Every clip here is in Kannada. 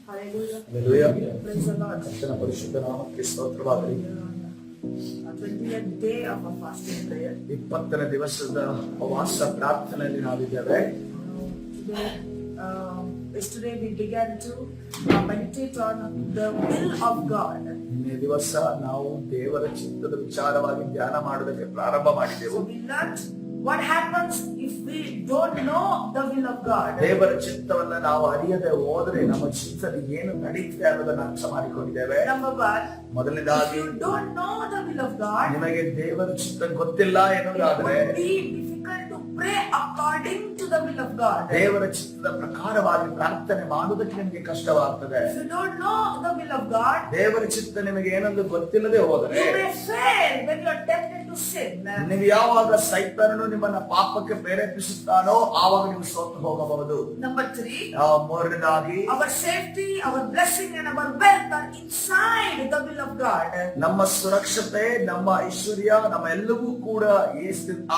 Hallelujah. Praise the Lord. ಕರ್ತನ ಪರಿಶುದ್ಧ ನಾಮಕ್ಕೆ ಸ್ತೋತ್ರವಾಗಲಿ. 20th day of our fasting prayer. 20ನೇ ದಿವಸದ ಉಪವಾಸ ಪ್ರಾರ್ಥನೆಯಲ್ಲಿ ನಾವಿದ್ದೇವೆ. Yesterday we began to meditate on the will of God. ಈ ದಿವಸ ನಾವು ದೇವರ ಚಿತ್ತದ ವಿಚಾರವಾಗಿ ಧ್ಯಾನ ಮಾಡೋದಕ್ಕೆ ಪ್ರಾರಂಭ ಮಾಡಿದೆವು. So we learned what happens if we don't know the will of God. ದೇವರ ಚಿತ್ತವನ್ನ ನಾವು ಅರಿಯದೆ ಹೋದರೆ ನಮ್ಮ ಚಿತ್ತದಲ್ಲಿ ಏನು ನಡೀತಿದೆ ಅನ್ನೋದನ್ನ ಅರ್ಥ ಮಾಡಿಕೊಂಡಿದ್ದೇವೆ. Number one, ಮೊದಲನೇದಾಗಿ if you don't know the will of God, ನಿಮಗೆ ದೇವರ ಚಿತ್ತ ಗೊತ್ತಿಲ್ಲ ಎನ್ನುವುದಾದರೆ it would be difficult to pray according to the will of God. ದೇವರ ಚಿತ್ತದ ಪ್ರಕಾರವಾಗಿ ಪ್ರಾರ್ಥನೆ ಮಾಡುವುದಕ್ಕೆ ನಿಮಗೆ ಕಷ್ಟವಾಗ್ತದೆ. If you don't know the will of God, ದೇವರ ಚಿತ್ತ ನಿಮಗೆ ಏನೊಂದು ಗೊತ್ತಿಲ್ಲದೆ ಹೋದರೆ you may fail when you are tempted to sin. ನೀವು ಯಾವಾಗ ಸೈತಾನನು ನಿಮ್ಮನ್ನ ಪಾಪಕ್ಕೆ ಪ್ರೇರೇಪಿಸುತ್ತಾನೋ ಆವಾಗ ನೀವು ಸೋತು ಹೋಗಬಹುದು. Number three, ಮೂರನೇದಾಗಿ our safety, our blessing and our wealth are inside the will of God. ನಮ್ಮ ಸುರಕ್ಷತೆ, ನಮ್ಮ ಐಶ್ವರ್ಯ, ನಮ್ಮ ಎಲ್ಲವೂ ಕೂಡ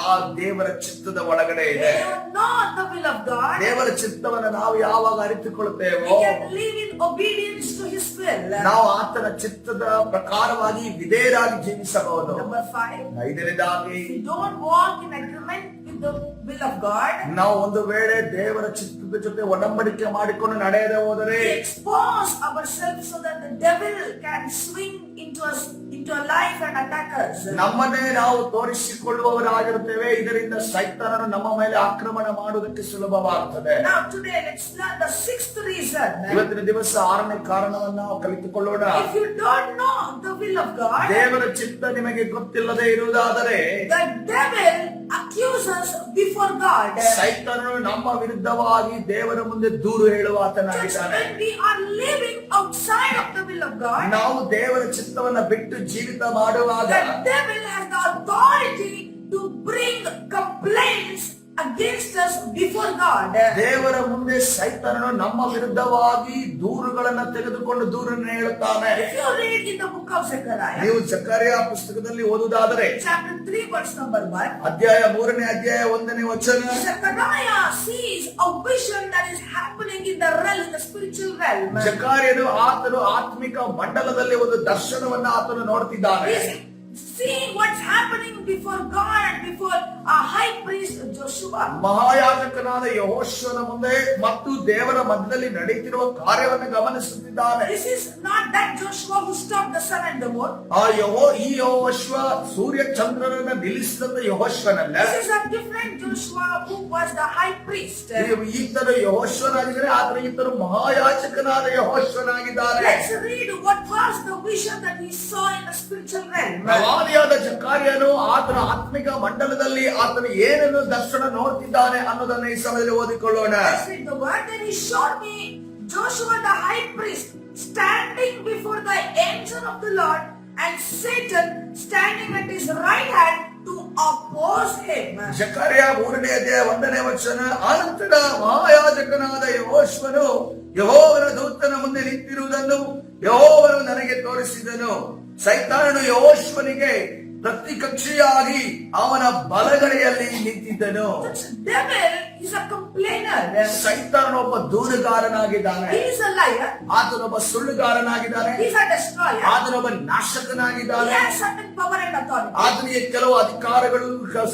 ಆ ದೇವರ ಚಿತ್ತದ ಒಳಗಡೆ ಇದೆ. When you know the will of God, ದೇವರ ಚಿತ್ತವನ್ನು ನಾವು ಯಾವಾಗ ಅರಿತುಕೊಳ್ಳುತ್ತೇವೋ we can live in obedience to His will. ನಾವು ಆತನ ಚಿತ್ತದ ಪ್ರಕಾರವಾಗಿ ವಿಧೇಯರಾಗಿ ಜೀವಿಸಬಹುದು. Number five, ಐದನೇದಾಗಿ if you don't walk in agreement with the will of God, ನಾವು ಒಂದು ವೇಳೆ ದೇವರ ಚಿತ್ತದ ಜೊತೆ ಒಡಂಬಡಿಕೆ ಮಾಡಿಕೊಂಡು ನಡೆಯದೆ ಹೋದರೆ we expose ourselves so that the devil can swing into our life and attack us. ನಮ್ಮನ್ನೇ ನಾವು ತೋರಿಸಿಕೊಳ್ಳುವವರಾಗಿರುತ್ತೇವೆ. ಇದರಿಂದ ಸೈತಾನನು ನಮ್ಮ ಮೇಲೆ ಆಕ್ರಮಣ ಮಾಡುವುದಕ್ಕೆ ಸುಲಭವಾಗುತ್ತದೆ. Now today let's learn the sixth reason. ಇವತ್ತಿನ ದಿವಸ 6ನೇ ಕಾರಣವನ್ನು ನಾವು ಕಲಿತುಕೊಳ್ಳೋಣ. If you don't know the will of God, ದೇವರ ಚಿತ್ತ ನಿಮಗೆ ಗೊತ್ತಿಲ್ಲದೆ ಇರುವುದಾದರೆ the devil accuses before God. ಸೈತಾನನು ನಮ್ಮ ವಿರುದ್ಧವಾಗಿ ದೇವರ ಮುಂದೆ ದೂರು ಹೇಳುವ Just ಆತನಾಗಿದ್ದಾನೆ. when we are living outside of the will of God, ನಾವು ದೇವರ ಚಿತ್ತವನ್ನ ಬಿಟ್ಟು ಜೀವಿತ ಮಾಡುವಾಗ the devil has the authority to bring complaints against us before God. ದೇವರ ಮುಂದೆ ಸೈತಾನನು ನಮ್ಮ ವಿರುದ್ಧವಾಗಿ ದೂರುಗಳನ್ನ ತೆಗೆದುಕೊಂಡು ದೂರನ್ನು ಹೇಳುತ್ತಾನೆ. If you read in the book of Zechariah, ನೀವು ಜಕರ್ಯ ಪುಸ್ತಕದಲ್ಲಿ ಓದುವುದಾದರೆ chapter 3 verse number 1, ಅಧ್ಯಾಯ 3ನೇ ಅಧ್ಯಾಯ 1ನೇ ವಚನ, Zechariah sees a vision that is happening in the realm, in the spiritual realm. ಜಕಾರ್ಯನು ಆತನು ಆತ್ಮಿಕ ಮಂಡಲದಲ್ಲಿ ಒಂದು ದರ್ಶನವನ್ನ ಆತನು ನೋಡ್ತಿದ್ದಾನೆ. He's seeing what's happening before God and before our high priest Joshua. ಮಹಾಯಾಜಕನಾದ ಯೆಹೋಶುವನ ಮುಂದೆ ಮತ್ತು ದೇವರ ಮಧ್ಯದಲ್ಲಿ ನಡೆಯುತ್ತಿರುವ ಕಾರ್ಯವನ್ನು ಗಮನಿಸುತ್ತಿದ್ದಾನೆ. This is not that Joshua who stopped the sun and the moon. ಈ ಯೆಹೋಶುವ ಸೂರ್ಯ ಚಂದ್ರರನ್ನ ನಿಲ್ಲಿಸಿದಂತ ಯೆಹೋಶುವನಲ್ಲ. This is a different Joshua who was the high priest. ಈತನು ಯೆಹೋಶುವನಾಗಿದ್ದಾನೆ, ಆದ್ರೆ ಈತನು ಮಹಾಯಾಜಕನಾದ ಯೆಹೋಶುವನಾಗಿದ್ದಾನೆ. Let's read what was the vision that he saw in the spiritual realm. ಪ್ರವಾದಿಯಾದ ಜಕಾರ್ಯನು ಆತನ ಆತ್ಮಿಕ ಮಂಡಲದಲ್ಲಿ ಆತನು ಏನನ್ನು ದರ್ಶನ ನೋಡ್ತಿದ್ದಾನೆ ಅನ್ನೋದನ್ನ ಈ ಸಮಯದಲ್ಲಿ ಓದಿಕೊಳ್ಳೋಣ. Let's read the word. Then he showed me Joshua the high priest standing before the angel of the Lord and Satan standing at his right hand to oppose him. ಜಕರ್ಯ 3ನೇ ಅಧ್ಯಾಯ 1ನೇ ವಚನ, ಅನಂತರ ಮಹಾಯಾಜಕನಾದ ಯೆಹೋಶುವನು ಯೆಹೋವನ ದೂತನ ಮುಂದೆ ನಿಂತಿರುವುದನ್ನು ಯೆಹೋವನು ನನಗೆ ತೋರಿಸಿದನು. ಸೈತಾನನು ಯೆಹೋಶುವನಿಗೆ ಪ್ರತಿಕಕ್ಷಿಯಾಗಿ ಅವನ ಬಲಗಡೆಯಲ್ಲಿ ನಿಂತಿದ್ದನು. The devil is a complainer. ಸೈತಾನನೊಬ್ಬ ದೂರುಗಾರನಾಗಿದ್ದಾನೆ. He is a liar. ಆತನೊಬ್ಬ ಸುಳ್ಳುಗಾರನಾಗಿದ್ದಾನೆ. He is a destroyer. ಆತನೊಬ್ಬ He ನಾಶಕನಾಗಿದ್ದಾನೆ. has certain power and authority. ಆತನಿಗೆ ಕೆಲವು ಅಧಿಕಾರಗಳು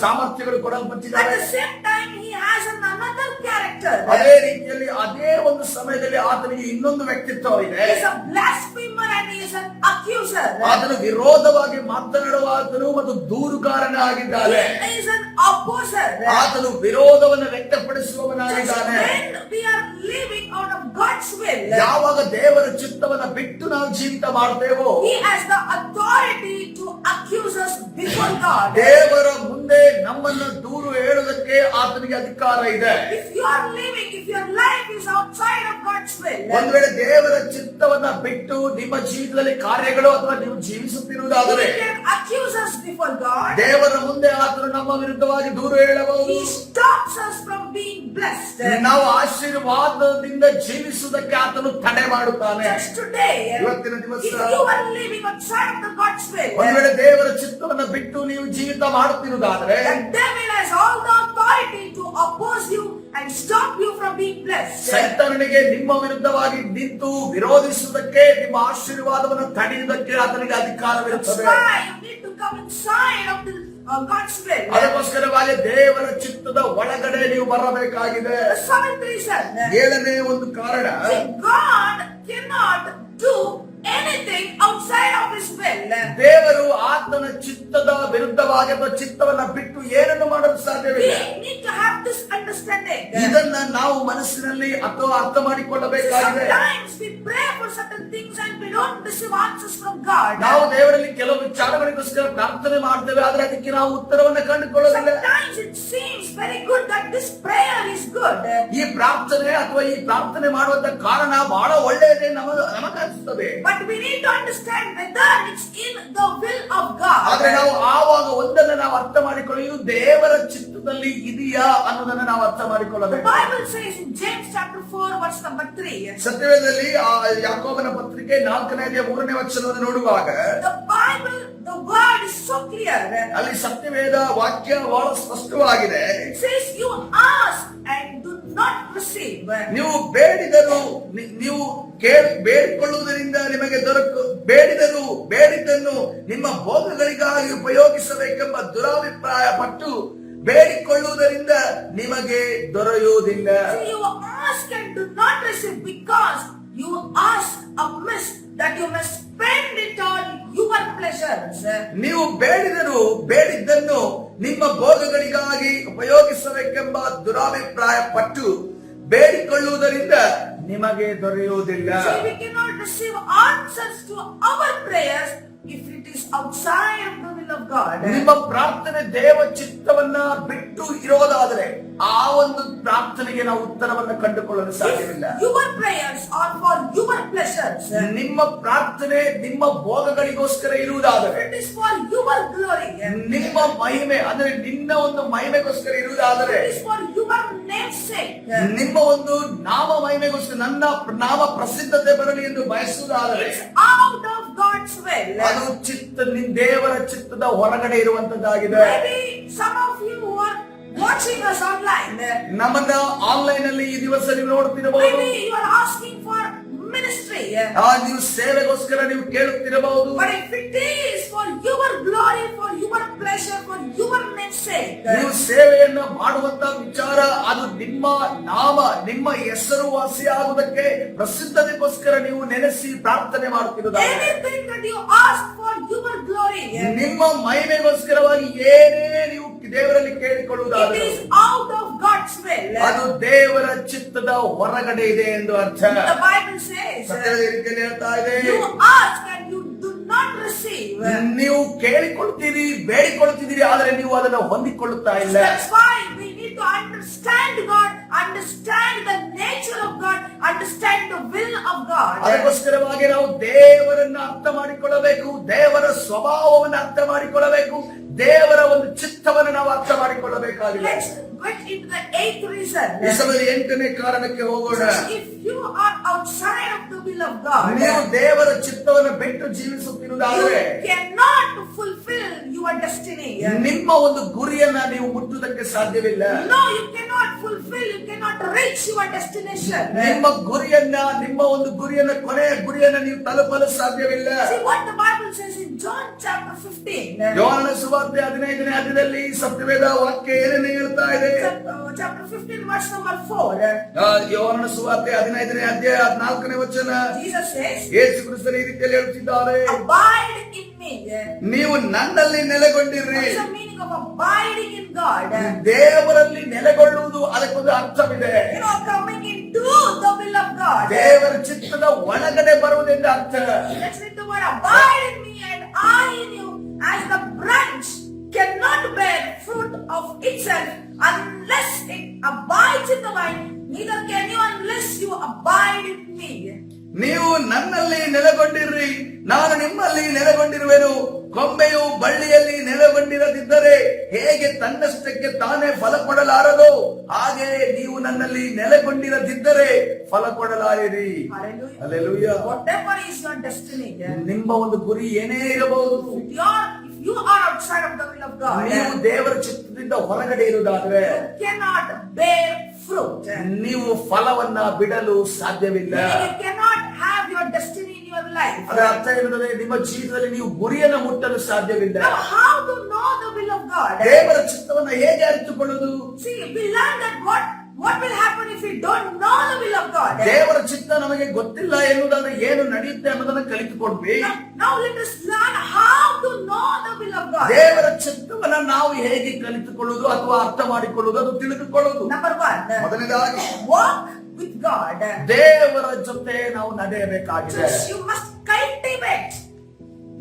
ಸಾಮರ್ಥ್ಯಗಳು At ಕೊಡಲ್ಪಟ್ಟಿದ್ದಾವೆ. the same time, he has another character. ಅದೇ ರೀತಿಯಲ್ಲಿ ಅದೇ ಒಂದು ಸಮಯದಲ್ಲಿ ಆತನಿಗೆ ಇನ್ನೊಂದು ವ್ಯಕ್ತಿತ್ವ ಇದೆ. He is a blasphemer and he is an accuser. ಆತನು ವಿರೋಧವಾಗಿ ಮಾತನಾಡುವಾತನು ಮತ್ತು ದೂರುಗಾರನಾಗಿದ್ದಾನೆ. He is an opposer. ಆತನು ವಿರೋಧವನ್ನು ವ್ಯಕ್ತಪಡಿಸುವವನಾಗಿದ್ದಾನೆ. When we are living out of God's will, ಯಾವಾಗ ದೇವರ ಚಿತ್ತವನ್ನ ಬಿಟ್ಟು ನಾವು ಜೀವಿತ ಮಾಡ್ತೇವೋ he has the authority to accuse us before God. ದೇವರ ಮುಂದೆ ನಮ್ಮನ್ನು ದೂರು ಹೇಳುವುದಕ್ಕೆ ಆತನಿಗೆ ಅಧಿಕಾರ ಇದೆ. If you are living, if your life is outside of God's will, ಒಂದು ವೇಳೆ ದೇವರ ಚಿತ್ತವನ್ನ ಬಿಟ್ಟು ನಿಮ್ಮ ಜೀವಿತದಲ್ಲಿ ಕಾರ್ಯಗಳು ಅಥವಾ ನೀವು ಜೀವಿಸುತ್ತಿರುವುದಾದರೆ he can accuse us before God. ದೇವರ ಮುಂದೆ ಆತನು ನಮ್ಮ ವಿರುದ್ಧವಾಗಿ ದೂರು ಹೇಳಬಹುದು. He stops us from being blessed. ನಾವು ಆಶೀರ್ವಾದದಿಂದ ಜೀವಿಸುವುದಕ್ಕೆ ಆತನು ತಡೆ ಮಾಡುತ್ತಾನೆ. Just today, ಇವತ್ತಿನ ದಿವಸ if you are living outside of the God's will, ಒಂದು ವೇಳೆ ದೇವರ ಚಿತ್ತವನ್ನ ಬಿಟ್ಟು ನೀವು ಜೀವಿತ ಮಾಡುತ್ತಿರುವುದಾದರೆ the devil has all the authority to oppose you and stop you from being blessed. ಸೈತಾನನಿಗೆ ನಿಮ್ಮ ವಿರುದ್ಧವಾಗಿ ನಿಂತು ವಿರೋಧಿಸುವುದಕ್ಕೆ, ನಿಮ್ಮ ಆಶೀರ್ವಾದವನ್ನು ತಡೆಯುವುದಕ್ಕೆ ಆತನಿಗೆ That's ಅಧಿಕಾರವಿರುತ್ತದೆ. why you need to come inside of the God's will. ಅದಕ್ಕೋಸ್ಕರವಾಗಿ ದೇವರ ಚಿತ್ತದ ಒಳಗಡೆ ನೀವು ಬರಬೇಕಾಗಿದೆ. The seventh reason. ಏಳನೇ ಒಂದು ಕಾರಣ, See, God cannot do anything outside of His will. ದೇವರು ಆತನ ಚಿತ್ತದ ವಿರುದ್ಧವಾಗಿ ಅಥವಾ ಚಿತ್ತವನ್ನ ಬಿಟ್ಟು ಏನನ್ನು ಮಾಡಲು ಸಾಧ್ಯವಿಲ್ಲ. We need to have this understanding. ಇದನ್ನ ನಾವು ಮನಸ್ಸಿನಲ್ಲಿ ಅಥವಾ ಅರ್ಥ ಮಾಡಿಕೊಳ್ಳಬೇಕಾಗಿದೆ. Sometimes we pray for certain things and we don't receive answers from God. ನಾವು ದೇವರಲ್ಲಿ ಕೆಲವು ವಿಚಾರಗಳಿಗೋಸ್ಕರ ಪ್ರಾರ್ಥನೆ ಮಾಡ್ತೇವೆ, ಆದ್ರೆ ಅದಕ್ಕೆ ನಾವು ಉತ್ತರವನ್ನು ಕಂಡುಕೊಳ್ಳೋದಿಲ್ಲ. Sometimes it seems very good that this prayer is good. ಈ ಪ್ರಾರ್ಥನೆ ಅಥವಾ ಈ ಪ್ರಾರ್ಥನೆ ಮಾಡುವಂತ ಕಾರಣ ಬಹಳ ಒಳ್ಳೆಯದೇ ನಮಗನಿಸುತ್ತದೆ. But we need to understand whether it's in the will of God. ಆದ್ರೆ ನಾವು ಆವಾಗ ಒಂದನ್ನು ನಾವು ಅರ್ಥ ಮಾಡಿಕೊಳ್ಳಿ, ಇದು ದೇವರ ಚಿತ್ತದಲ್ಲಿ ಇದೆಯಾ ಅನ್ನೋದನ್ನ ನಾವು ಅರ್ಥ The ಮಾಡಿಕೊಳ್ಳಬೇಕು. Bible says in James chapter 4 verse number 3. ಸತ್ಯವೇದದಲ್ಲಿ ಯಾಕೋಬನ ಪತ್ರಿಕೆ 4ನೇ ಅಧ್ಯಾಯ 3ನೇ ವಚನವನ್ನು ನೋಡುವಾಗ The Bible, the word is so clear. ಅಲ್ಲಿ ಸತ್ಯವೇದ ವಾಕ್ಯ ಬಹಳ ಸ್ಪಷ್ಟವಾಗಿದೆ. It says you ask and do not receive. ನೀವು ಬೇಡಿದರು, ನೀವು ಬೇಡಿಕೊಳ್ಳುವುದರಿಂದ ನಿಮಗೆ ಬೇಡಿದ್ದನ್ನು ನಿಮ್ಮ ಭೋಗಗಳಿಗಾಗಿ ಉಪಯೋಗಿಸಬೇಕೆಂಬ ದುರಾಭಿಪ್ರಾಯ ಪಟ್ಟು ಬೇಡಿಕೊಳ್ಳುವುದರಿಂದ ನಿಮಗೆ ದೊರೆಯುವುದಿಲ್ಲ. See, you ask and do not receive because you ask amiss that you must spend it on your pleasures. ನೀವು ಬೇಡಿದ್ದನ್ನು ನಿಮ್ಮ ಭೋಗಗಳಿಗಾಗಿ ಉಪಯೋಗಿಸಬೇಕೆಂಬ ದುರಾಭಿಪ್ರಾಯ ಪಟ್ಟು ಬೇಡಿಕೊಳ್ಳುವುದರಿಂದ ನಿಮಗೆ ದೊರೆಯುವುದಿಲ್ಲ. See, we cannot receive answers to our prayers if it is outside of the will of God. ನಿಮ್ಮ ಪ್ರಾರ್ಥನೆ ದೇವ ಚಿತ್ತವನ್ನ ಬಿಟ್ಟು ಇರೋದಾದರೆ ಆ ಒಂದು ಪ್ರಾರ್ಥನೆಗೆ ನಾವು ಉತ್ತರವನ್ನು ಕಂಡುಕೊಳ್ಳಲು ಸಾಧ್ಯವಿಲ್ಲ. Your prayers are for your pleasures. ನಿಮ್ಮ ಪ್ರಾರ್ಥನೆ ನಿಮ್ಮ ಭೋಗಗಳಿಗೋಸ್ಕರ ಇರುವುದಾದರೆ, It is for your glory. ನಿಮ್ಮ ಮಹಿಮೆ ಅಂದ್ರೆ ನಿನ್ನ ಒಂದು ಮಹಿಮೆಗೋಸ್ಕರ ಇರುವುದಾದರೆ, It is for your name's sake. ನಿಮ್ಮ ಒಂದು ನಾಮ ಮಹಿಮೆಗೋಸ್ಕರ, ನನ್ನ ನಾಮ ಪ್ರಸಿದ್ಧತೆ ಬರಲಿ ಎಂದು ಬಯಸುವುದಾದರೆ It's out of God's will. ಅದು ದೇವರ ಚಿತ್ತದ ಹೊರಗಡೆ ಇರುವಂತದ್ದಾಗಿದೆ. Maybe some of you who are watching us online, ನಮ್ಮನ್ನ ಆನ್ಲೈನ್ ಅಲ್ಲಿ ಈ ದಿವಸ ನೀವು ನೋಡ್ತಿರಬಹುದು. maybe you are asking for ministry. ನೀವು ಸೇವೆಗೋಸ್ಕರ ನೀವು ಕೇಳುತ್ತಿರಬಹುದು. But if it is for your glory, for your pleasure, for your name's sake, ನೀವು ಸೇವೆಯನ್ನ ಮಾಡುವಂತ ವಿಚಾರ ಅದು ನಿಮ್ಮ ನಾಮ, ನಿಮ್ಮ ಹೆಸರು ವಾಸಿಯಾಗುವುದಕ್ಕೆ ಪ್ರಸಿದ್ಧತೆಗೋಸ್ಕರ ನೀವು ನೆನೆಸಿ ಪ್ರಾರ್ಥನೆ ಮಾಡುತ್ತಿರುವುದಾದರೆ, anything that you ask for your glory, ನಿಮ್ಮ ಮಹಿಮೆಗೋಸ್ಕರವಾಗಿ ಏನೇ ನೀವು ದೇವರಲ್ಲಿ it ಕೇಳಿಕೊಳ್ಳುವುದಾದರೆ is out of God's will. ಅದು ದೇವರ ಚಿತ್ತದ ಹೊರಗಡೆ ಇದೆ ಎಂದು ಅರ್ಥ. The Bible says, ಸತ್ಯದ ರೀತಿಯಲ್ಲಿ ಹೇಳ್ತಾ ಇದೆ, you ask and you do not receive. ನೀವು ಕೇಳಿಕೊಳ್ತೀರಿ, ಬೇಡಿಕೊಳ್ತಿದ್ದೀರಿ, ಆದರೆ ನೀವು ಅದನ್ನು ಹೊಂದಿಕೊಳ್ಳುತ್ತಾ ಇಲ್ಲ. That's why we need to understand God, understand the nature of God, understand the will of God. ಅದಕ್ಕೋಸ್ಕರವಾಗಿ ನಾವು ದೇವರನ್ನ ಅರ್ಥ ಮಾಡಿಕೊಳ್ಳಬೇಕು, ದೇವರ ಸ್ವಭಾವವನ್ನು ಅರ್ಥ ಮಾಡಿಕೊಳ್ಳಬೇಕು, ದೇವರ ಒಂದು ಚಿತ್ತವನ್ನು ನಾವು ಅರ್ಥ ಮಾಡಿಕೊಳ್ಳಬೇಕಾಗಿದೆ. Let's get into the eighth reason. ಈ ಸಮಯದಲ್ಲಿ 8ನೇ ಕಾರಣಕ್ಕೆ ಹೋಗೋಣ. If you are outside of the will of God, ನೀವು ದೇವರ ಚಿತ್ತವನ್ನು ಬಿಟ್ಟು ಜೀವಿಸುತ್ತಿರುವುದಾದರೆ you cannot fulfill your destiny. ನಿಮ್ಮ ಒಂದು ಗುರಿಯನ್ನ ನೀವು ಮುಟ್ಟುವುದಕ್ಕೆ ಸಾಧ್ಯವಿಲ್ಲ. No, you cannot fulfill, you cannot reach your destination. ನಿಮ್ಮ ಒಂದು ಗುರಿಯನ್ನ ಕೊನೆಯ ಗುರಿಯನ್ನ ನೀವು ತಲುಪಲು ಸಾಧ್ಯವಿಲ್ಲ. See what the Bible says in John chapter 15. ಯೋಹಾನನ ಸುವಾರ್ತೆ 15ನೇ ಅಧ್ಯಾಯದಲ್ಲಿ ಸತ್ಯವೇದ ವಾಕ್ಯ ಏನನ್ನು ಹೇಳ್ತಾ ಇದೆ? Chapter 15 verse number 4. ಯೋಹಾನನ ಸುವಾರ್ತೆ 15ನೇ ಅಧ್ಯಾಯ 14ನೇ ವಚನ. Jesus says, ಯೇಸು ಕ್ರಿಸ್ತರು ಈ ರೀತಿಯಲ್ಲಿ ಹೇಳುತ್ತಿದ್ದಾರೆ, abide in me. ನೀವು ನನ್ನಲ್ಲಿ ನೆಲೆಗೊಂಡಿರ್ರಿ. What is the meaning of abiding in God? ದೇವರಲ್ಲಿ ನೆಲೆಗೊಳ್ಳುವುದು ಅದಕ್ಕೊಂದು ಅರ್ಥವಿದೆ. You know, coming into the will of God. ದೇವರ ಚಿತ್ತದ ಒಳಗಡೆ ಬರುವುದೆಂದ ಅರ್ಥ. Let's read the word, abide in me and I in you, as the branch cannot bear fruit of itself unless it abides in the vine, neither can you unless you abide in me. ನೀವು ನನ್ನಲ್ಲಿ ನೆಲೆಗೊಂಡಿರ್ರಿ, ನಾನು ನಿಮ್ಮಲ್ಲಿ ನೆಲೆಗೊಂಡಿರುವೆನು. ಕೊಂಬೆಯು ಬಳ್ಳಿಯಲ್ಲಿ ನೆಲೆಗೊಂಡಿರದಿದ್ದರೆ ಹೇಗೆ ತನ್ನಷ್ಟಕ್ಕೆ ತಾನೇ ಫಲ ಕೊಡಲಾರದು, ಹಾಗೆ ನೀವು ನನ್ನಲ್ಲಿ ನೆಲೆಗೊಂಡಿರದಿದ್ದರೆ ಫಲ ಕೊಡಲಾರಿರಿ. Hallelujah. Hallelujah. Whatever is your destiny, ನಿಮ್ಮ ಒಂದು ಗುರಿ ಏನೇ ಇರಬಹುದು, if you are outside of the will of God, ನೀವು ದೇವರ ಚಿತ್ತದಿಂದ ಹೊರಗಡೆ ಇರುವುದಾದ್ರೆ you cannot bear fruit. fruit. ನೀವು ಫಲವನ್ನ ಬಿಡಲು ಸಾಧ್ಯವಿಲ್ಲ. You cannot have your destiny in your life. ಅದರ ಅರ್ಥ ಏನಂದ್ರೆ ನಿಮ್ಮ ಜೀವಿತದಲ್ಲಿ ನೀವು ಗುರಿಯನ್ನು ಮುಟ್ಟಲು ಸಾಧ್ಯವಿಲ್ಲ. Now, how to know the will of God? ದೇವರ ಚಿತ್ತವನ್ನು ಹೇಗೆ ಅರಿತುಕೊಳ್ಳುವುದು? See, we learn that what will happen if we don't know the will of God. ದೇವರ ಚಿತ್ತ ನಮಗೆ ಗೊತ್ತಿಲ್ಲ ಎನ್ನುವುದಾದ್ರೆ ಏನು ನಡೆಯುತ್ತೆ ಅನ್ನೋದನ್ನ ಕಲಿತುಕೊಂಡ್ವಿ. Now let us learn how to know the will of God. ದೇವರ ಚಿತ್ತವನ್ನ ನಾವು ಹೇಗೆ ಕಲಿತುಕೊಳ್ಳುವುದು ಅಥವಾ ಅರ್ಥ ಮಾಡಿಕೊಳ್ಳುವುದು, ಅದು ತಿಳಿದುಕೊಳ್ಳುವುದು. Number one, ಮೊದಲನೇದಾಗಿ walk with God. ದೇವರ ಜೊತೆ ನಾವು ನಡೆಯಬೇಕಾಗಿದೆ. You must cultivate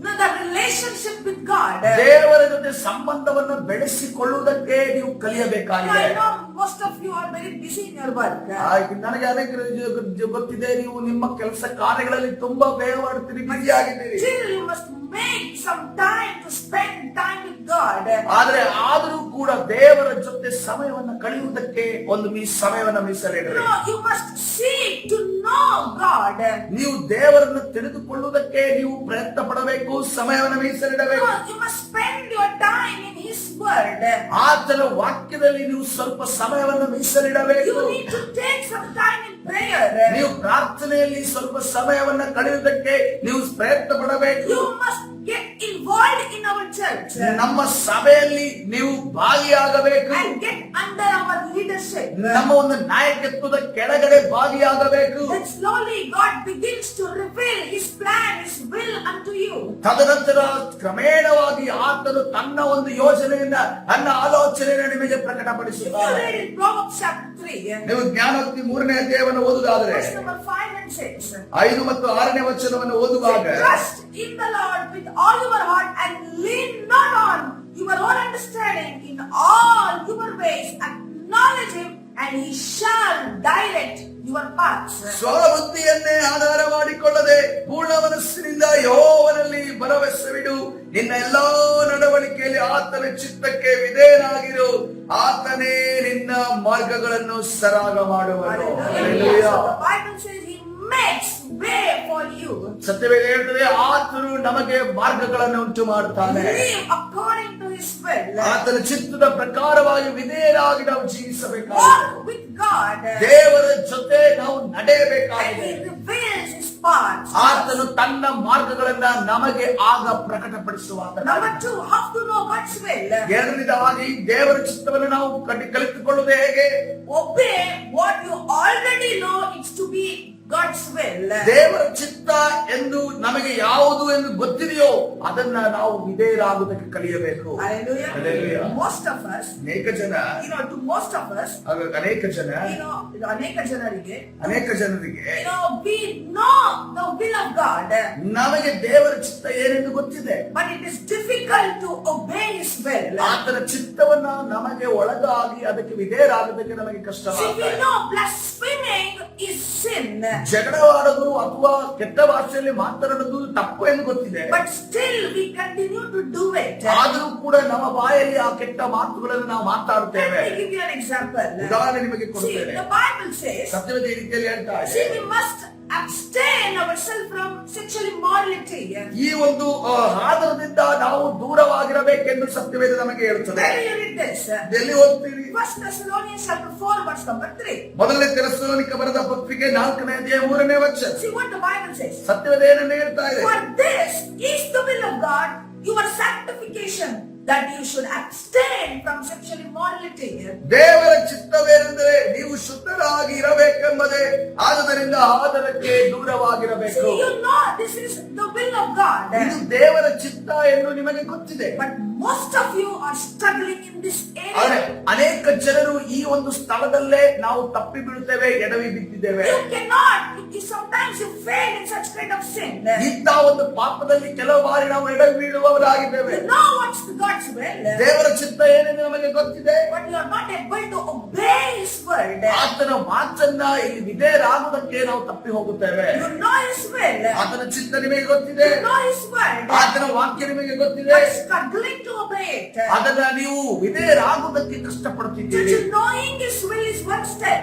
the relationship with God. ದೇವರ ಜೊತೆ ಸಂಬಂಧವನ್ನು ಬೆಳೆಸಿಕೊಳ್ಳುವುದಕ್ಕೆ ನೀವು ಕಲಿಯಬೇಕಾಗಿದೆ. I know most of you are very busy in your work. ನನಗೆ ಅನೇಕ ಗೊತ್ತಿದೆ, ನೀವು ನಿಮ್ಮ ಕೆಲಸ ಕಾರ್ಯಗಳಲ್ಲಿ ತುಂಬಾ ಬೇಗ ಮಾಡ್ತೀರಿ, ಬಿಸಿ ಆಗಿದ್ದೀರಿ. Still you must make some time to spend time with God. ಆದ್ರೆ ಆದರೂ ಕೂಡ ದೇವರ ಜೊತೆ ಸಮಯವನ್ನು ಕಳೆಯುವುದಕ್ಕೆ ಒಂದು ಸಮಯವನ್ನು ಮೀಸಲಿಡ್ರಿ. No, you must seek to know God. ನೀವು ದೇವರನ್ನು ತಿಳಿದುಕೊಳ್ಳುವುದಕ್ಕೆ ನೀವು ಪ್ರಯತ್ನ ಪಡಬೇಕು, ಸಮಯವನ್ನು ಮೀಸಲಿಡಬೇಕು. No, you must spend your time in His Word. ಆತನ ವಾಕ್ಯದಲ್ಲಿ ನೀವು ಸ್ವಲ್ಪ ಸಮಯವನ್ನು ಮೀಸಲಿಡಬೇಕು. You need to take some time in prayer. ನೀವು ಪ್ರಾರ್ಥನೆಯಲ್ಲಿ ಸ್ವಲ್ಪ ಸಮಯವನ್ನ ಕಳೆಯುವುದಕ್ಕೆ ನೀವು ಪ್ರಯತ್ನ ಪಡಬೇಕು. You must get involved in our church ನಮ್ಮ ಸಭೆಯಲ್ಲಿ ನೀವು ಭಾಗಿಯಾಗಬೇಕು. and get under our leadership. ನಮ್ಮ ಒಂದು ನಾಯಕತ್ವದ ಕೆಳಗಡೆ ಭಾಗಿಯಾಗಬೇಕು. Then slowly God begins to reveal His plan, His will unto you. ತದನಂತರ ಕ್ರಮೇಣವಾಗಿ ಆತನು ತನ್ನ ಒಂದು ಯೋಜನೆಯನ್ನ, ತನ್ನ ಆಲೋಚನೆಯನ್ನು ನಿಮಗೆ If you ಪ್ರಕಟಪಡಿಸುತ್ತಾನೆ. read in Proverbs chapter 3, ನೀವು ಜ್ಞಾನೋಕ್ತಿ 3ನೇ ಅಧ್ಯಾಯವನ್ನು ಓದುವುದಾದರೆ verse number 5 and 6. 5 ಮತ್ತು 6ನೇ ವಚನವನ್ನು ಓದುವಾಗ, Trust in the Lord with all your heart and lean not on your own understanding. In all your ways acknowledge Him and He shall direct your paths. ಸ್ವಬುದ್ಧಿಯನ್ನೇ ಆಧಾರ ಮಾಡಿಕೊಳ್ಳದೆ ಪೂರ್ಣ ಮನಸ್ಸಿನಿಂದ ಯೆಹೋವನಲ್ಲಿ ಭರವಸವಿಡು. ನಿನ್ನ ಎಲ್ಲಾ ನಡವಳಿಕೆಯಲ್ಲಿ ಆತನ ಚಿತ್ತಕ್ಕೆ ವಿಧೇಯನಾಗಿರು. ಆತನೇ ನಿನ್ನ ಮಾರ್ಗಗಳನ್ನು ಸರಾಗ ಮಾಡುವನು. Hallelujah. So the Bible says He makes way for you. ಸತ್ಯವೇದ ಹೇಳ್ತದೆ, ಆತನು ನಮಗೆ ಮಾರ್ಗಗಳನ್ನು ಉಂಟು ಮಾಡುತ್ತಾನೆ. Live according to His will. ಆತನ ಚಿತ್ತದ ಪ್ರಕಾರವಾಗಿ ವಿಧೇಯರಾಗಿ ನಾವು ಜೀವಿಸಬೇಕಾಗಿದೆ. Walk with God. ದೇವರ ಜೊತೆ ನಾವು And ನಡೆಯಬೇಕಾಗಿದೆ. He reveals His paths. ಆತನು ತನ್ನ ಮಾರ್ಗಗಳನ್ನ ನಮಗೆ ಆಗ ಪ್ರಕಟಪಡಿಸುವ. Number two, how to know God's will? ಎರಡನೇದಾಗಿ ದೇವರ ಚಿತ್ತವನ್ನು ನಾವು ಕಲಿತುಕೊಳ್ಳುವುದು ಹೇಗೆ? Obey what you already know it's to be God's will. ದೇವರ ಚಿತ್ತ ಎಂದು ನಮಗೆ ಯಾವುದು ಎಂದು ಗೊತ್ತಿದೆಯೋ ಅದನ್ನ ನಾವು ವಿಧೇಯರಾಗುವುದಕ್ಕೆ ಕಲಿಯಬೇಕು. Hallelujah. Hallelujah. Most of us, ಅನೇಕ ಜನ to most of us, ಅನೇಕ ಜನ ಅನೇಕ ಜನರಿಗೆ, we know the will of God, ನಮಗೆ ದೇವರ ಚಿತ್ತ ಏನೆಂದು ಗೊತ್ತಿದೆ, but it is difficult to obey His will. ಆತನ ಚಿತ್ತವನ್ನ ನಮಗೆ ಒಳಗಾಗಿ ಅದಕ್ಕೆ ವಿಧೇಯರಾಗುವುದಕ್ಕೆ ನಮಗೆ See, we ಕಷ್ಟವಾಗ್ತದೆ. know blaspheming is sin, ಜಗಳವಾಡುವುದು ಅಥವಾ ಕೆಟ್ಟ ಭಾಷೆಯಲ್ಲಿ ಮಾತನಾಡುವುದು ತಪ್ಪು ಎಂದು ಗೊತ್ತಿದೆ. but still we continue to do it. ಆದರೂ ಕೂಡ ನಮ್ಮ ಬಾಯಲ್ಲಿ ಆ ಕೆಟ್ಟ ಮಾತುಗಳನ್ನು ನಾವು ಮಾತಾಡುತ್ತೇವೆ. Let me give you an example. ಉದಾಹರಣೆ ನಿಮಗೆ See, ಕೊಡುತ್ತೇನೆ. the Bible says, ಸತ್ಯವೇದ ಈ ರೀತಿಯಲ್ಲಿ ಹೇಳ್ತಾ see, ಇದೆ, we must abstain ourselves from sexual immorality. ಈ ಒಂದು ಆಧಾರದಿಂದ ನಾವು ದೂರವಾಗಿರಬೇಕೆಂದು ಸತ್ಯವೇದ ನಮಗೆ ಹೇಳುತ್ತದೆ. Where do you read this? ಎಲ್ಲಿ ಓದ್ತೀರಿ? 1 Thessalonians chapter 4 verse number 3. ಮೊದಲನೇ ತೆಸಲೋನಿಕ ಬರೆದ ಪತ್ರಿಕೆ 4ನೇ ಅಧ್ಯಾಯ 3ನೇ ವಚನ. See what the Bible says. ಸತ್ಯವೇದ ಏನನ್ನು ಹೇಳ್ತಾ ಇದೆ? For this is the will of God, your sanctification, that you should abstain from sexual immorality. ದೇವರ ಚಿತ್ತವೇನೆಂದರೆ ನೀವು ಶುದ್ಧರಾಗಿ ಇರಬೇಕೆಂಬುದೇ, ಆದ್ದರಿಂದ ಆದರಕ್ಕೆ ದೂರವಾಗಿರಬೇಕು. See, you know this is the will of God. ಇದು ದೇವರ ಚಿತ್ತ ಎಂದು ನಿಮಗೆ ಗೊತ್ತಿದೆ. But most of you are struggling in this ಆದರೆ area. ಅನೇಕ ಜನರು ಈ ಒಂದು ಸ್ಥಳದಲ್ಲೇ ನಾವು ತಪ್ಪಿ ಬೀಳುತ್ತೇವೆ, ಎಡವಿ ಬಿದ್ದಿದ್ದೇವೆ. You cannot, sometimes you fail in such kind of sin. ಇಂಥ ಒಂದು ಪಾಪದಲ್ಲಿ ಕೆಲವು ಬಾರಿ ನಾವು ಎಡವಿ ಬೀಳುವವರಾಗಿದ್ದೇವೆ. You know what's God's will, ದೇವರ ಚಿತ್ತ ಏನೆಂದು ನಮಗೆ ಗೊತ್ತಿದೆ, but you are not able to obey His word. ಆತನ ಮಾತನ್ನ ಇಲ್ಲಿ ವಿಧೇಯರಾಗುವುದಕ್ಕೆ ನಾವು ತಪ್ಪಿ ಹೋಗುತ್ತೇವೆ. You know His will, ಆತನ ಚಿತ್ತ ನಿಮಗೆ ಗೊತ್ತಿದೆ, you know His word, ಆತನ ವಾಕ್ಯ ನಿಮಗೆ ಗೊತ್ತಿದೆ, but struggling to obey it. ಅದನ್ನ ನೀವು ವಿಧೇಯರಾಗುವುದಕ್ಕೆ Just ಕಷ್ಟಪಡುತ್ತಿದ್ದೀರಿ. knowing His will is one step,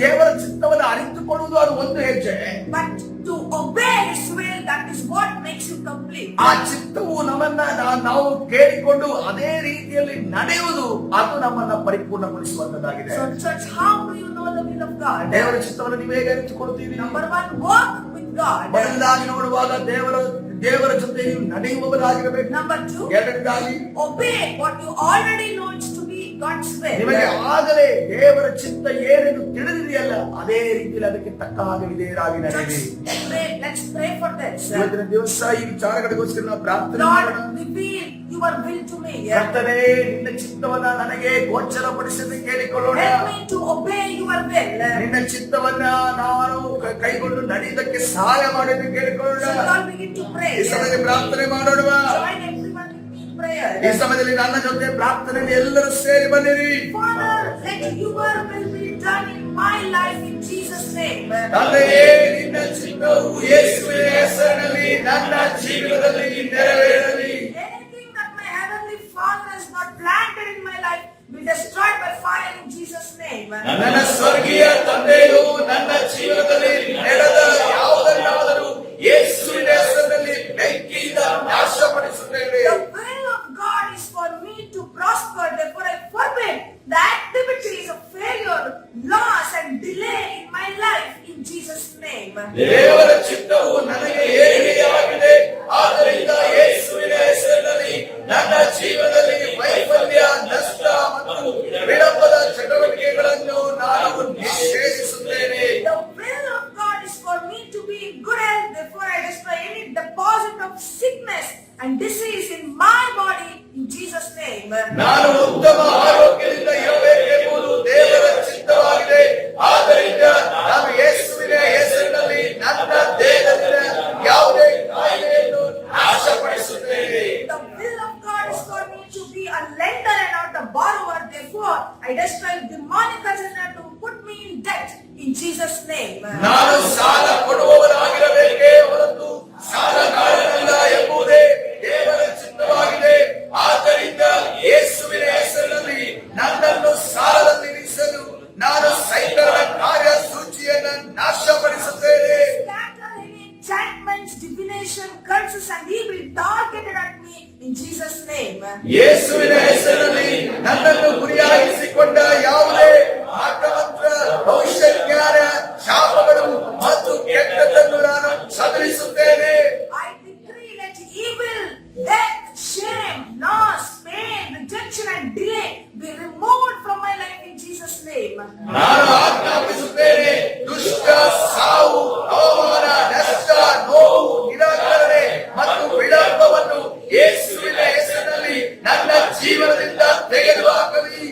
ದೇವರ ಚಿತ್ತವನ್ನು ಅರಿತುಕೊಳ್ಳುವುದು ಅದು ಒಂದು ಹೆಜ್ಜೆ, but to obey His will that is what makes you complete. ಆ ಚಿತ್ತವು ನಮ್ಮನ್ನ ನಾವು ಕೇಳಿಕೊಂಡು ಅದೇ ರೀತಿಯಲ್ಲಿ ನಡೆಯುವುದು ಅದು ನಮ್ಮನ್ನ ಪರಿಪೂರ್ಣಗೊಳಿಸುವಂತದ್ದಾಗಿದೆ. So church, how do you know the will of God? ದೇವರ ಚಿತ್ತವನ್ನು ನೀವು ಹೇಗೆ ಅರಿತುಕೊಳ್ಳುತ್ತೀರಿ? Number one, walk with God. ಮೊದಲನೇದಾಗಿ ನೋಡುವಾಗ ದೇವರ ಜೊತೆ ನೀವು ನಡೆಯುವವರಾಗಿರಬೇಕು. Number two, ಎರಡನೇದಾಗಿ obey what you already know to be God's will. ನಿಮಗೆ ಆಗಲೇ ದೇವರ ಚಿತ್ತ ಏನೆಂದು ತಿಳಿದಿದೆಯಲ್ಲ ಅದೇ ರೀತಿಯಲ್ಲಿ ಅದಕ್ಕೆ ತಕ್ಕ ಹಾಗೆ ವಿಧೇಯರಾಗಿ ನಡೆಯಿರಿ. Let's pray for this. ಇವತ್ತಿನ ದಿವಸ ಈ ವಿಚಾರಗಳಿಗೋಸ್ಕರ ನಾವು ಪ್ರಾರ್ಥನೆ Lord, ಮಾಡೋಣ. reveal your will to me. ಕರ್ತನೇ, ನಿನ್ನ ಚಿತ್ತವನ್ನ ನನಗೆ ಗೋಚರಪಡಿಸಲು ಕೇಳಿಕೊಳ್ಳೋಣ. Help me to obey your will. ನಿನ್ನ ಚಿತ್ತವನ್ನ ನಾನು ಕೈಗೊಂಡು ನಡೆಯುವುದಕ್ಕೆ ಸಹಾಯ ಮಾಡಿ ಕೇಳಿಕೊಳ್ಳೋಣ. So Lord, begin to pray. ಈ ಸಮಯದಲ್ಲಿ ಪ್ರಾರ್ಥನೆ ಮಾಡೋಣ. Join everyone in prayer. ಈ ಸಮಯದಲ್ಲಿ ನನ್ನ ಜೊತೆ ಪ್ರಾರ್ಥನೆಯಲ್ಲಿ ಎಲ್ಲರೂ ಸೇರಿ ಬನ್ನಿರಿ. Father, let your will be done in my life in Jesus' name. ತಂದೆಯೇ, ನಿನ್ನ ಚಿತ್ತವು ಯೇಸುವಿನ ಹೆಸರಿನಲ್ಲಿ ನನ್ನ ಜೀವಿತದಲ್ಲಿ ನೆರವೇರಲಿ. Anything that my heavenly Father has not planted in my life be destroyed by fire in Jesus' name. ನನ್ನ ಸ್ವರ್ಗೀಯ ತಂದೆಯು ನನ್ನ ಜೀವನದಲ್ಲಿ ನಡೆದ ಯಾವುದನ್ನಾದರೂ ಯೇಸುವಿನ ಹೆಸರಿನಲ್ಲಿ ಬೆಂಕಿಯಿಂದ ನಾಶಪಡಿಸುತ್ತೇವೆ. The will of God is for me to prosper. Therefore, I forbid the activities of failure, loss, and delay in my life in Jesus' name. ದೇವರ ಚಿತ್ತವು ನನಗೆ ಏರಿಕೆಯಾಗಿದೆ. ಆದ್ದರಿಂದ ಯೇಸುವಿನ ಹೆಸರಿನಲ್ಲಿ ನನ್ನ ಜೀವನದಲ್ಲಿ ವೈಫಲ್ಯ, ನಷ್ಟ ಮತ್ತು ವಿಳಂಬದ ಚಟುವಟಿಕೆಗಳನ್ನು ನಾನು ನಿಷೇಧಿಸುತ್ತೇನೆ. The will of God is for me to be in good health. Therefore, I destroy any deposit of sickness and disease in my body in Jesus' name. ನಾನು ಉತ್ತಮ ಆರೋಗ್ಯದಿಂದ ಇರಬೇಕೆಂಬುದು ದೇವರ ಚಿತ್ತವಾಗಿದೆ. ಆದ್ದರಿಂದ ನಾನು ಯೇಸುವಿನ ಹೆಸರಿನಲ್ಲಿ ನನ್ನ ದೇಹದ ಯಾವುದೇ ಕಾಯಿಲೆಯನ್ನು ನಾಶಪಡಿಸುತ್ತೇನೆ. The will of God is for me to be a lender and not a borrower. Therefore, I destroy demonic agenda to put me in debt in Jesus' name. ನಾನು ಸಾಲ ಕೊಡುವವನಾಗಿರಬೇಕೇ ಹೊರತು ಸಾಲಗಾರನಲ್ಲ ಎಂಬುದೇ ದೇವರ ಚಿತ್ತವಾಗಿದೆ. ಆದ್ದರಿಂದ ಯೇಸುವಿನ ಹೆಸರಿನಲ್ಲಿ ನನ್ನನ್ನು ಸಾಲದಲ್ಲಿ ಇರಿಸಲು ನಾನು ಸೈತಾನನ ಕಾರ್ಯಸೂಚಿಯನ್ನು ನಾಶಪಡಿಸುತ್ತೇನೆ. Scatter any enchantments, divination, curses, and evil targeted at me in Jesus' name. ಯೇಸುವಿನ ಹೆಸರಿನಲ್ಲಿ ನನ್ನನ್ನು ಗುರಿಯಾಗಿಸಿಕೊಂಡ ಯಾವುದೇ ಮಾಟಮಂತ್ರ, ಭವಿಷ್ಯಜ್ಞಾನ, ಶಾಪಗಳು ಮತ್ತು ಕೆಟ್ಟದ್ದನ್ನು ನಾನು ಚದುರಿಸುತ್ತೇನೆ. I decree let evil, death, shame, loss, pain, rejection, and delay be removed from my life in Jesus' name. ನಾನು ಆಜ್ಞಾಪಿಸುತ್ತೇನೆ, ದುಷ್ಟ, ಸಾವು, ಅವಮಾನ, ನಷ್ಟ, ನೋವು, ನಿರಾಕರಣೆ ಮತ್ತು ವಿಳಂಬವನ್ನು ಯೇಸುವಿನ ಹೆಸರಿನಲ್ಲಿ ನನ್ನ ಜೀವನದಿಂದ ತೆಗೆದುಹಾಕಲಿ.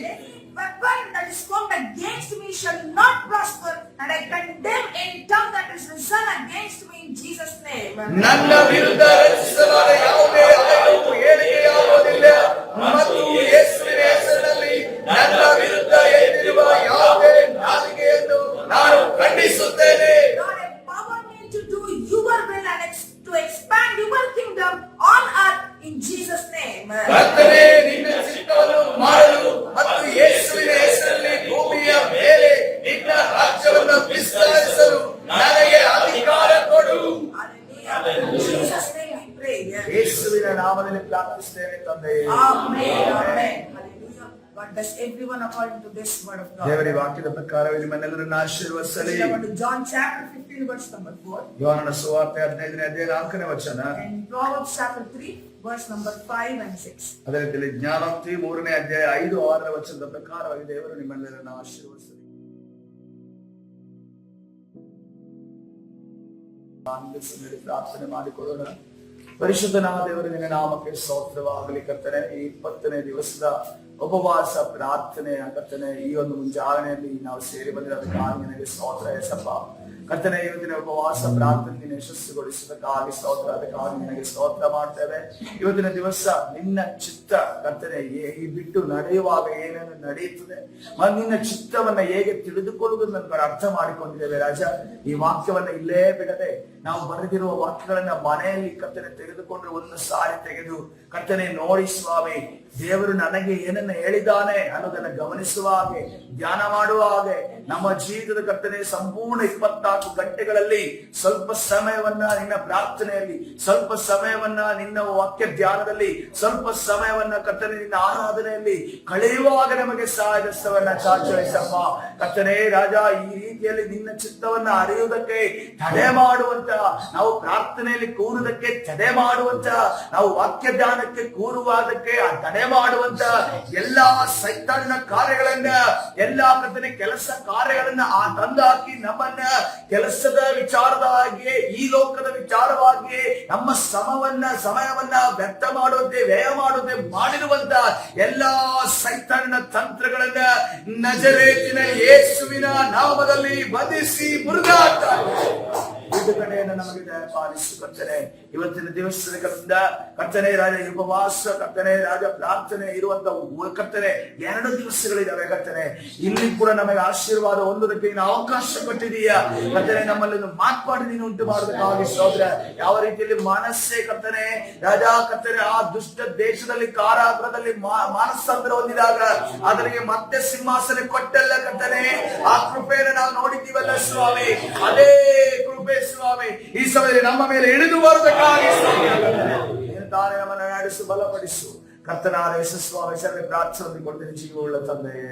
Weapon that is formed against me shall not prosper, and I condemn any tongue that is risen against me in Jesus' name. ನನ್ನ ವಿರುದ್ಧ ರಚಿಸಲಾದ ಯಾವುದೇ ಆಯುಧವು ಏಳಿಗೆಯಾಗುವುದಿಲ್ಲ ಮತ್ತು ಯೇಸುವಿನ ಹೆಸರಿನಲ್ಲಿ ನನ್ನ ವಿರುದ್ಧ ಎದ್ದಿರುವ ಯಾವುದೇ ನಾಲಿಗೆಯನ್ನು ನಾನು ಖಂಡಿಸುತ್ತೇನೆ. Lord, empower me to do your will and to expand your kingdom on earth in Jesus' name. ಕರ್ತನೇ, ನಿನ್ನ ಚಿತ್ತವನ್ನು ಮಾಡಲು ಮತ್ತು ಯೇಸುವಿನ ಹೆಸರಿನಲ್ಲಿ ಭೂಮಿಯ ಮೇಲೆ ನಿನ್ನ ರಾಜ್ಯವನ್ನು ವಿಸ್ತರಿಸಲು ನನಗೆ ಅಧಿಕಾರ ಕೊಡು. Hallelujah. In Jesus' name we pray. ಯೇಸುವಿನ ನಾಮದಲ್ಲಿ ಪ್ರಾರ್ಥಿಸುತ್ತೇನೆ ತಂದೆಯೇ. Amen. Amen. Hallelujah. God bless everyone according to this word of God. ದೇವರ ವಾಕ್ಯದ ಪ್ರಕಾರವೇ ನಿಮ್ಮನ್ನೆಲ್ಲರನ್ನು ಆಶೀರ್ವದಿಸಲಿ. Go to John chapter 15 verse number 4. ಯೋಹಾನನ ಸುವಾರ್ತೆ 15ನೇ ಅಧ್ಯಾಯ 4ನೇ ವಚನ. And Proverbs chapter 3 verse number 5 and 6. ಅದೇ ರೀತಿಯಲ್ಲಿ ಜ್ಞಾನೋಕ್ತಿ 3ನೇ ಅಧ್ಯಾಯ 5, 6ನೇ ವಚನದ ಪ್ರಕಾರವಾಗಿ ದೇವರು ನಿಮ್ಮನ್ನೆಲ್ಲರನ್ನು ಆಶೀರ್ವದಿಸಲಿ. ಪ್ರಾರ್ಥನೆ ಮಾಡಿಕೊಳ್ಳೋಣ. ಪರಿಶುದ್ಧನಾದ ದೇವರ ನಿನ್ನ ನಾಮಕ್ಕೆ ಸ್ತೋತ್ರವಾಗಲಿ. ಕರ್ತನೆ, ಈ 20ನೇ ದಿವಸದ ಉಪವಾಸ ಪ್ರಾರ್ಥನೆಯ ಕರ್ತನೆ ಈ ಒಂದು ಮುಂಜಾನೆಯಲ್ಲಿ ನಾವು ಸೇರಿ ಬಂದಿರೋದಕ್ಕಾಗಿ ನಿನಗೆ ಸ್ತೋತ್ರ ಯೇಸಪ್ಪ. ಕರ್ತನೆ, ಇವತ್ತಿನ ಉಪವಾಸ ಪ್ರಾರ್ಥನೆ ಯಶಸ್ಸುಗೊಳಿಸೋದಕ್ಕಾಗಿ ಸ್ತೋತ್ರ, ಅದಕ್ಕಾಗಿ ನಿನಗೆ ಸ್ತೋತ್ರ ಮಾಡ್ತೇವೆ. ಇವತ್ತಿನ ದಿವಸ ನಿನ್ನ ಚಿತ್ತ ಕರ್ತನೆ ಈ ಬಿಟ್ಟು ನಡೆಯುವಾಗ ಏನೇನು ನಡೆಯುತ್ತದೆ, ನಿನ್ನ ಚಿತ್ತವನ್ನ ಹೇಗೆ ತಿಳಿದುಕೊಳ್ಳುವುದನ್ನು ನಾವು ಅರ್ಥ ಮಾಡಿಕೊಂಡಿದ್ದೇವೆ ರಾಜ. ಈ ವಾಕ್ಯವನ್ನ ಇಲ್ಲೇ ಬಿಡದೆ ನಾವು ಬರೆದಿರುವ ವಾಕ್ಯಗಳನ್ನ ಮನೆಯಲ್ಲಿ ಕರ್ತನೆ ತೆಗೆದುಕೊಂಡು ಒಂದು ಸಾರಿ ತೆಗೆದು ಕರ್ತನೆ ನೋಡಿ ಸ್ವಾಮಿ, ದೇವರು ನನಗೆ ಏನನ್ನ ಹೇಳಿದ್ದಾನೆ ಅನ್ನೋದನ್ನ ಗಮನಿಸುವ ಹಾಗೆ, ಧ್ಯಾನ ಮಾಡುವ ಹಾಗೆ, ನಮ್ಮ ಜೀವಿತದ ಕರ್ತನೆ ಸಂಪೂರ್ಣ 24 ಗಂಟೆಗಳಲ್ಲಿ ಸ್ವಲ್ಪ ಸಮಯವನ್ನ ನಿನ್ನ ಪ್ರಾರ್ಥನೆಯಲ್ಲಿ, ಸ್ವಲ್ಪ ಸಮಯವನ್ನ ನಿನ್ನ ವಾಕ್ಯ ಧ್ಯಾನದಲ್ಲಿ, ಸ್ವಲ್ಪ ಸಮಯವನ್ನ ಕರ್ತನೆ ನಿನ್ನ ಆರಾಧನೆಯಲ್ಲಿ ಕಳೆಯುವಾಗ ನಮಗೆ ಸಹಾಯದಸ್ತವನ್ನ ಚಾಚರಿಸಪ್ಪ. ಕರ್ತನೆ ರಾಜ, ಈ ರೀತಿಯಲ್ಲಿ ನಿನ್ನ ಚಿತ್ತವನ್ನ ಅರಿಯುವುದಕ್ಕೆ ತಡೆ ಮಾಡುವಂತ, ನಾವು ಪ್ರಾರ್ಥನೆಯಲ್ಲಿ ಕೂರುವುದಕ್ಕೆ ತಡೆ ಮಾಡುವಂತ, ನಾವು ವಾಕ್ಯ ಧ್ಯಾನಕ್ಕೆ ಕೂರುವುದಕ್ಕೆ ತಡೆ ಮಾಡುವಂತ ಎಲ್ಲಾ ಸೈತಾನನ ಕಾರ್ಯಗಳನ್ನ, ಎಲ್ಲಾ ಕರ್ತನೆ ಕೆಲಸ ಕಾರ್ಯಗಳನ್ನ ತಂದಾಕಿ ನಮ್ಮನ್ನ ಕೆಲಸದ ವಿಚಾರವಾಗಿ, ಈ ಲೋಕದ ವಿಚಾರವಾಗಿ ನಮ್ಮ ಸಮಯವನ್ನ ವ್ಯರ್ಥ ಮಾಡುವಂತೆ, ವ್ಯಯ ಮಾಡುವಂತೆ ಮಾಡಿರುವಂತ ಎಲ್ಲಾ ಸೈತಾನನ ತಂತ್ರಗಳನ್ನ ನಜರೇತಿನ ಯೇಸುವಿನ ನಾಮದಲ್ಲಿ ಬಂಧಿಸಿ ಮುರಿದಾಟ ಬಿಡುಗಡೆಯನ್ನು ನಮಗೆ ದಯಪಾಲಿಸು ಕರ್ತನೆ. ಇವತ್ತಿನ ದಿವಸದ ಕರ್ತನೆ ರಾಜ ಉಪವಾಸ, ಕರ್ತನೆ ರಾಜ ಪ್ರಾರ್ಥನೆ ಇರುವಂತ ಕರ್ತನೆ 2 ದಿವಸಗಳಿದಾವೆ ಕರ್ತನೆ. ಇಲ್ಲಿ ಕೂಡ ನಮಗೆ ಆಶೀರ್ವಾದ ಹೊಂದೋದಕ್ಕೆ ನೀನು ಅವಕಾಶ ಕೊಟ್ಟಿದೀಯಾ ಕರ್ತನೆ. ನಮ್ಮಲ್ಲಿ ಒಂದು ಮಾರ್ಪಾಡು ನೀನು ಉಂಟು ಮಾಡೋದಕ್ಕಾಗಿ ಸ್ತೋತ್ರ. ಯಾವ ರೀತಿಯಲ್ಲಿ ಮನಸ್ಸೇ ಕರ್ತನೆ ರಾಜ ಕರ್ತನೆ ಆ ದುಷ್ಟ ದೇಶದಲ್ಲಿ ಕಾರಾಗೃಹದಲ್ಲಿ ಮಾನಸಾಂತರ ಹೊಂದಿದಾಗ ಅದರಿಗೆ ಮತ್ತೆ ಸಿಂಹಾಸನ ಕೊಟ್ಟಲ್ಲ ಕರ್ತನೆ. ಆ ಕೃಪೆಯನ್ನು ನಾವು ನೋಡಿದ್ದೀವಲ್ಲ ಸ್ವಾಮಿ, ಅದೇ ಕೃಪೆ ಸ್ವಾಮಿ ಈ ಸಮಯದಲ್ಲಿ ನಮ್ಮ ಮೇಲೆ ಇಳಿದು ಬರುವುದಕ್ಕಾಗಿ ತಾನೇ ನಮ್ಮನ್ನು ನಡೆಸು, ಬಲಪಡಿಸು. ಕರ್ತನಾದ ಯೇಸು ಸ್ವಾಮಿ ಸರ್ವ ಪ್ರಾರ್ಥನೆ ಕೊಡ್ತೀನಿ ಜೀವವುಳ್ಳ ತಂದೆಯೇ.